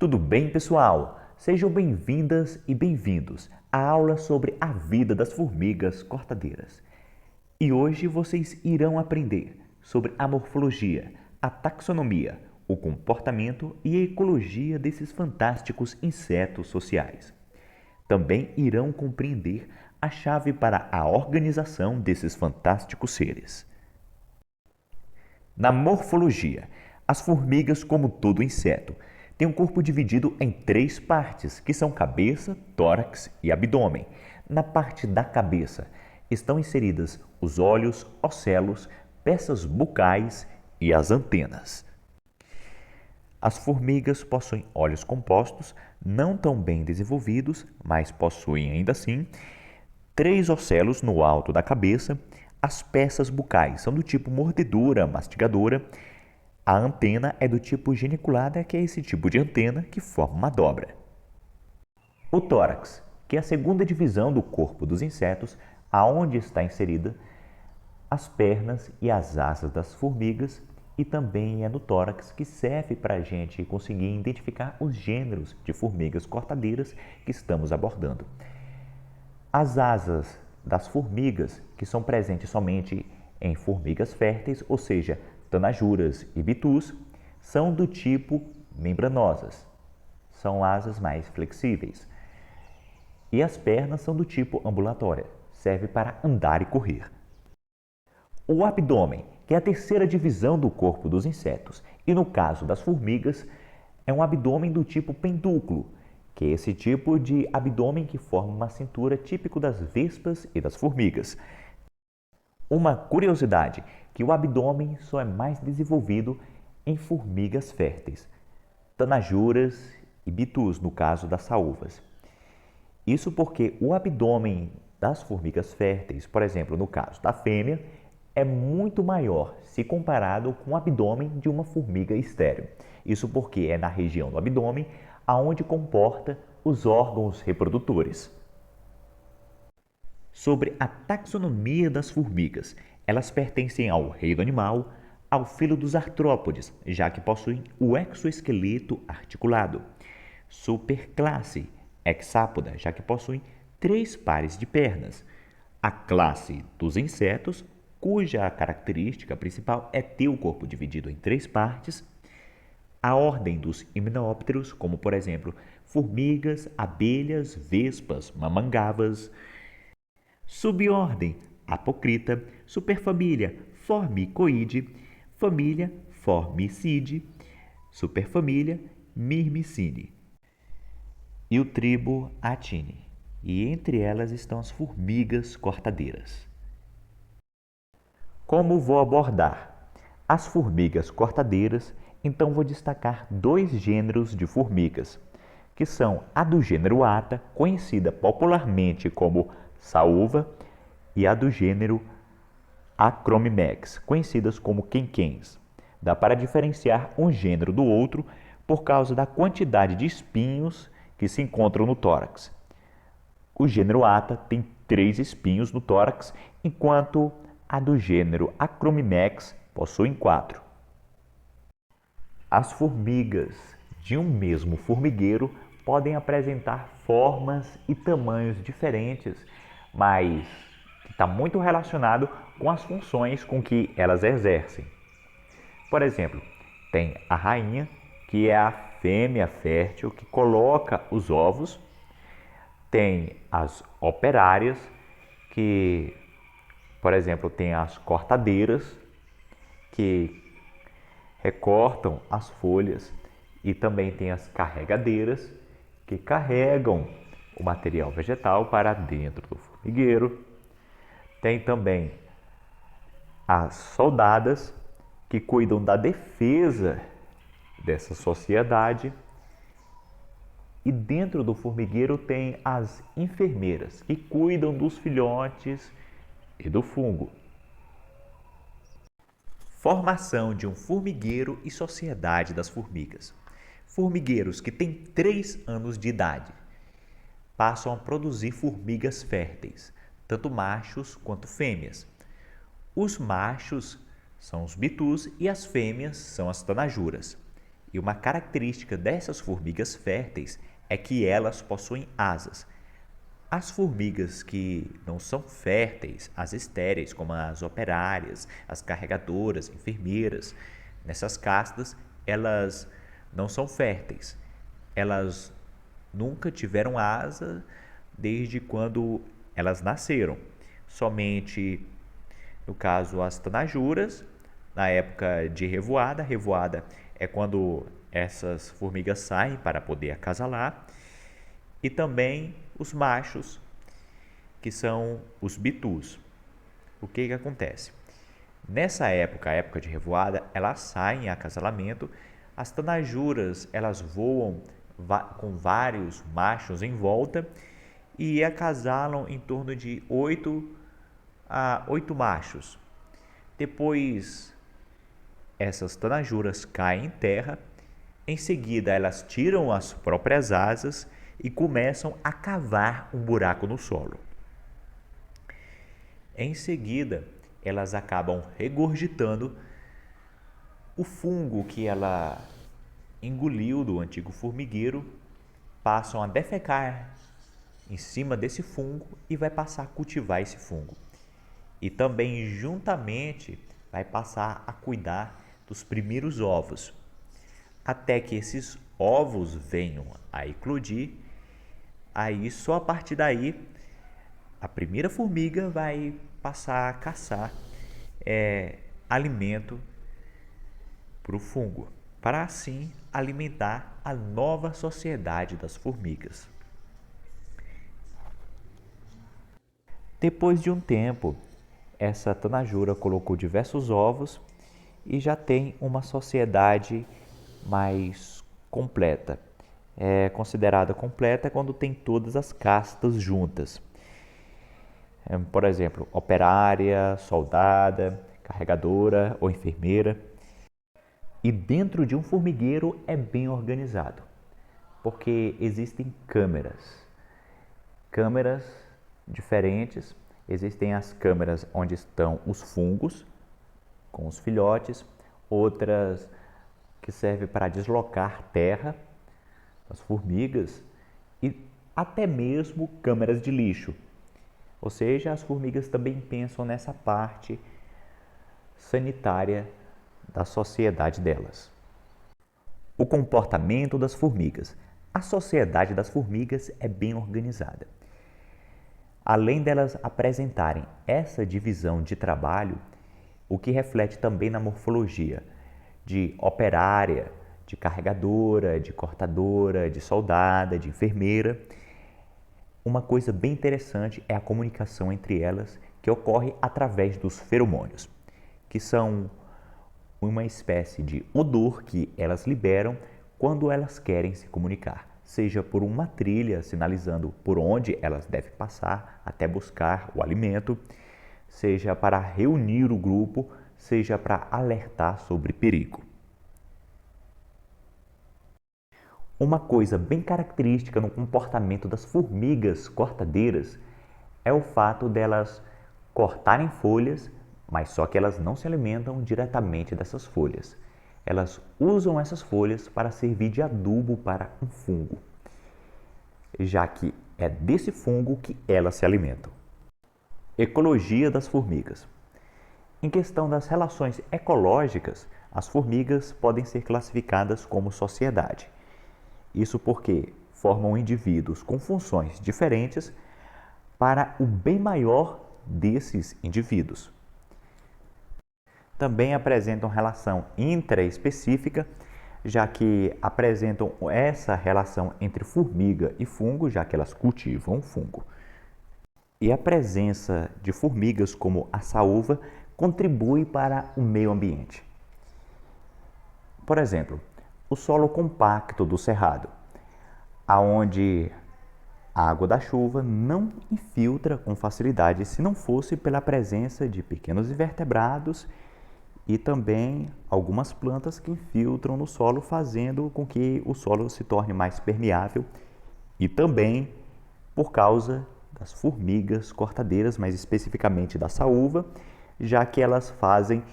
Tudo bem, pessoal? Sejam bem-vindas e bem-vindos à aula sobre a vida das formigas cortadeiras. E hoje vocês irão aprender sobre a morfologia, a taxonomia, o comportamento e a ecologia desses fantásticos insetos sociais. Também irão compreender a chave para a organização desses fantásticos seres. Na morfologia, as formigas, como todo inseto, têm um corpo dividido em 3 partes, que são cabeça, tórax e abdômen. Na parte da cabeça estão inseridas os olhos, ocelos, peças bucais e as antenas. As formigas possuem olhos compostos, não tão bem desenvolvidos, mas possuem ainda assim 3 ocelos no alto da cabeça. As peças bucais são do tipo mordedora, mastigadora. A antena é do tipo geniculada, que é esse tipo de antena que forma uma dobra. O tórax, que é a segunda divisão do corpo dos insetos, aonde está inserida as pernas e as asas das formigas, e também é no tórax que serve para a gente conseguir identificar os gêneros de formigas cortadeiras que estamos abordando. As asas das formigas, que são presentes somente em formigas férteis, ou seja, tanajuras e bitus, são do tipo membranosas. São asas mais flexíveis. E as pernas são do tipo ambulatória, serve para andar e correr. O abdômen, que é a terceira divisão do corpo dos insetos, e no caso das formigas, é um abdômen do tipo pedúnculo, que é esse tipo de abdômen que forma uma cintura típico das vespas e das formigas. Uma curiosidade, que o abdômen só é mais desenvolvido em formigas férteis, tanajuras e bitus, no caso das saúvas. Isso porque o abdômen das formigas férteis, por exemplo, no caso da fêmea, é muito maior se comparado com o abdômen de uma formiga estéril. Isso porque é na região do abdômen aonde comporta os órgãos reprodutores. Sobre a taxonomia das formigas, elas pertencem ao reino animal, ao filo dos artrópodes, já que possuem o exoesqueleto articulado. Superclasse Hexápoda, já que possuem 3 pares de pernas. A classe dos insetos, cuja característica principal é ter o corpo dividido em 3 partes. A ordem dos himenópteros, como por exemplo, formigas, abelhas, vespas, mamangavas. Subordem Apocrita, superfamília Formicoide, família Formicide, superfamília Myrmicide. E o tribo Atini, e entre elas estão as formigas cortadeiras. Como vou abordar as formigas cortadeiras, então vou destacar 2 gêneros de formigas, que são a do gênero Ata, conhecida popularmente como saúva, e a do gênero Acromimex, conhecidas como quenquens. Dá para diferenciar um gênero do outro por causa da quantidade de espinhos que se encontram no tórax. O gênero Ata tem 3 espinhos no tórax, enquanto a do gênero Acromimex possui 4. As formigas de um mesmo formigueiro podem apresentar formas e tamanhos diferentes, mas está muito relacionado com as funções com que elas exercem. Por exemplo, tem a rainha, que é a fêmea fértil que coloca os ovos. Tem as operárias, que, por exemplo, tem as cortadeiras, que recortam as folhas, e também tem as carregadeiras, que carregam o material vegetal para dentro do formigueiro. Tem também as soldadas, que cuidam da defesa dessa sociedade. E dentro do formigueiro tem as enfermeiras, que cuidam dos filhotes e do fungo. Formação de um formigueiro e sociedade das formigas. Formigueiros que têm 3 anos de idade passam a produzir formigas férteis, tanto machos quanto fêmeas. Os machos são os bitus e as fêmeas são as tanajuras. E uma característica dessas formigas férteis é que elas possuem asas. As formigas que não são férteis, as estéreis, como as operárias, as carregadoras, enfermeiras, nessas castas, elas não são férteis. Elas nunca tiveram asa desde quando elas nasceram. Somente, no caso, as tanajuras, na época de revoada. Revoada é quando essas formigas saem para poder acasalar. E também os machos, que são os bitus. O que acontece? Nessa época, a época de revoada, elas saem em acasalamento. As tanajuras, elas voam com vários machos em volta e acasalam em torno de 8 machos. Depois, essas tanajuras caem em terra. Em seguida, elas tiram as próprias asas e começam a cavar um buraco no solo. Em seguida, elas acabam regurgitando o fungo que ela engoliu do antigo formigueiro, passam a defecar em cima desse fungo e vai passar a cultivar esse fungo. E também, juntamente, vai passar a cuidar dos primeiros ovos, até que esses ovos venham a eclodir. Aí, só a partir daí, a primeira formiga vai passar a caçar alimento para o fungo, para assim alimentar a nova sociedade das formigas. Depois de um tempo, essa tanajura colocou diversos ovos e já tem uma sociedade mais completa. É considerada completa quando tem todas as castas juntas. Por exemplo, operária, soldada, carregadora ou enfermeira. E dentro de um formigueiro é bem organizado, porque existem câmeras diferentes. Existem as câmeras onde estão os fungos com os filhotes, outras que servem para deslocar terra, as formigas, e até mesmo câmeras de lixo. Ou seja, as formigas também pensam nessa parte sanitária da sociedade delas. O comportamento das formigas. A sociedade das formigas é bem organizada. Além delas apresentarem essa divisão de trabalho, o que reflete também na morfologia de operária, de carregadora, de cortadora, de soldada, de enfermeira. Uma coisa bem interessante é a comunicação entre elas, que ocorre através dos feromônios, que são uma espécie de odor que elas liberam quando elas querem se comunicar, seja por uma trilha sinalizando por onde elas devem passar até buscar o alimento, seja para reunir o grupo, seja para alertar sobre perigo. Uma coisa bem característica no comportamento das formigas cortadeiras é o fato delas cortarem folhas, mas só que elas não se alimentam diretamente dessas folhas. Elas usam essas folhas para servir de adubo para um fungo, já que é desse fungo que elas se alimentam. Ecologia das formigas. Em questão das relações ecológicas, as formigas podem ser classificadas como sociedade. Isso porque formam indivíduos com funções diferentes para o bem maior desses indivíduos. Também apresentam relação intraespecífica, já que apresentam essa relação entre formiga e fungo, já que elas cultivam fungo. E a presença de formigas como a saúva contribui para o meio ambiente. Por exemplo, o solo compacto do cerrado, aonde a água da chuva não infiltra com facilidade se não fosse pela presença de pequenos invertebrados e também algumas plantas que infiltram no solo, fazendo com que o solo se torne mais permeável, e também por causa das formigas cortadeiras, mais especificamente da saúva, já que elas fazem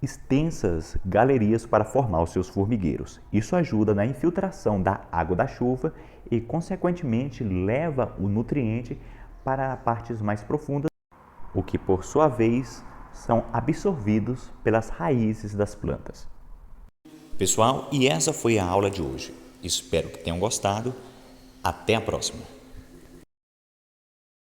extensas galerias para formar os seus formigueiros. Isso ajuda na infiltração da água da chuva e, consequentemente, leva o nutriente para partes mais profundas, o que, por sua vez, são absorvidos pelas raízes das plantas. Pessoal, e essa foi a aula de hoje. Espero que tenham gostado. Até a próxima!